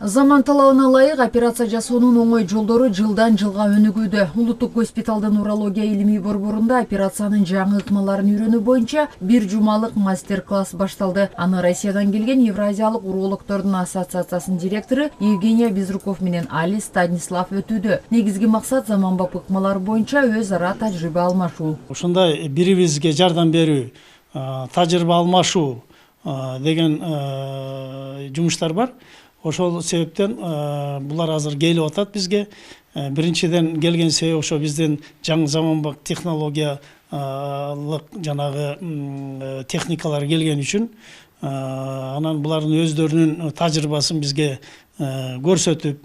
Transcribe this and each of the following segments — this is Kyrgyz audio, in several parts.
Заман талабына ылайык операция жасоонун оңой жолдору жылдан жылга өнүгүүдө. Улуттук госпиталдын урология илимий борборунда операциянын жаңы ыкмаларын үйрөнүү боюнча бир жумалык мастер-класс башталды. Аны Россиядан келген Евразиялык урологтордун ассоциациясынын директору Евгения Безруков менен Али Станислав өтүүдө. Негизги максат заманбап ыкмалар боюнча өз ара тажрыйба алмашуу. Ушундай бирибизге жардам берүү, тажрыйба алмашуу деген жумуштар бар. Ошол себептен булар азыр келип атат бизге. Биринчиден келген себеп ошо биздин жаңы заманбап технологиялык жанагы техникалар келген үчүн анан булардын өздөрүнүн тажрыйбасын бизге көрсөтүп,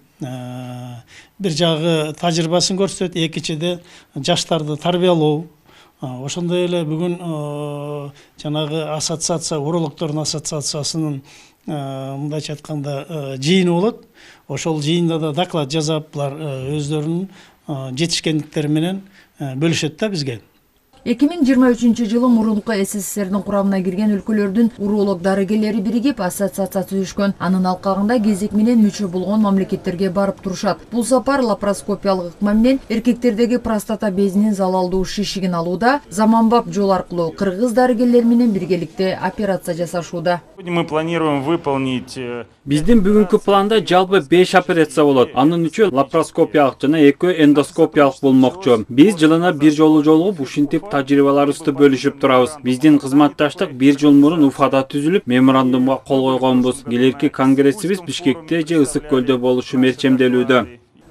бир жагы тажрыйбасын көрсөтөт, экинчиде жаштарды тарбиялоо. Ошондой эле бүгүн жанагы ассоциация, урологтордун ассоциациясынын мындайча айтканда жыйыны болот. Ошол жыйында да доклад жасап, булар өздөрүнүн жетишкендиктери менен бөлүшөт да бизге. 2023 жылы мурунку СССРдин курамына кирген өлкөлөрдүн уролог дарыгерлери биригип ассоциация түзүшкөн. Анын алкагында кезек менен мүчө болгон мамлекеттерге барып турушат. Бул сапар лапароскопиялык ыкма менен эркектердеги простата безинин залалдуу шишигин алууда, заманбап жол аркылуу кыргыз дарыгерлер менен биргеликте операция жасашууда. Мы планируем выполнить. Биздин бүгүнкү планда жалпы 5 операция болот. Анын 3-ü лапароскопиялык жана 2-ü эндоскопиялык болмокчу. Биз жылына бир жолу жолугуп ушинтип тажрыйбаларыбызды бөлүшүп турабыз. Биздин кызматташтык бир жыл мурун Уфада түзүлүп, меморандумга кол койгонбуз. Келерки конгрессибиз Бишкекте же Ысык көлдө болушу мерчемделүүдө.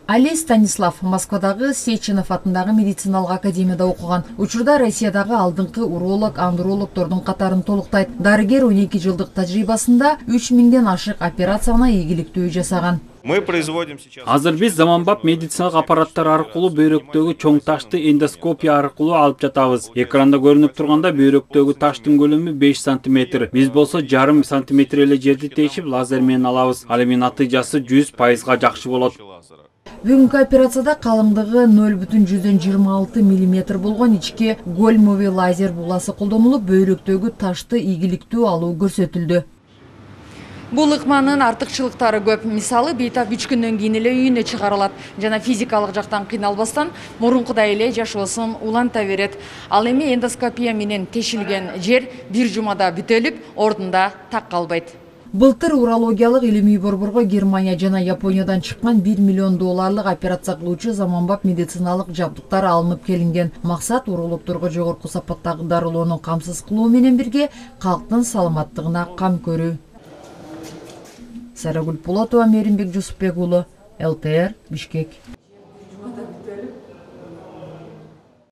Али Станислав Москвадагы Сеченов атындагы медициналык академияда окуган. Учурда Россиядагы алдыңкы уролог, андрологтордун катарын толуктайт. Дарыгер 12 жылдык тажрыйбасында 3000ден ашык операцияны ийгиликтүү жасаган. Мы производим сейчас. Азыр биз заманбап медициналык аппараттар аркылуу бөйрөктөгү чоң ташты эндоскопия аркылуу алып жатабыз. Экранда көрүнүп турганда бөйрөктөгү таштын көлөмү 5 см. Биз болсо жарым сантиметр эле жерди тешип лазер менен алабыз. Ал эми натыйжасы 100% жакшы болот. Бүгүнкү операцияда калыңдыгы 0,26 мм болгон ички гольмовый лазер буласы колдонулуп, бөйрөктөгү ташты ийгиликтүү алуу көрсөтүлдү. Бул ыкманын артыкчылыктары көп. Мисалы, бейтап 3 күндөн кийин эле үйүнө чыгарылат жана физикалык жактан кыйналбастан мурункудай эле жашоосун уланта берет. Ал эми эндоскопия менен тешилген жер бир жумада бүтөлүп, ордунда так калбайт. Былтыр урологиялык илимий борборго Германия жана Япониядан чыккан $1 миллион операция кылуучу заманбап медициналык жабдыктар алынып келинген. Максат урологторго жогорку сапаттагы дарылоону камсыз кылуу менен бирге калктын саламаттыгына кам көрүү. Сарагүл Пулатова, Меримбек Жусупбек уулу, ЛТР, Бишкек.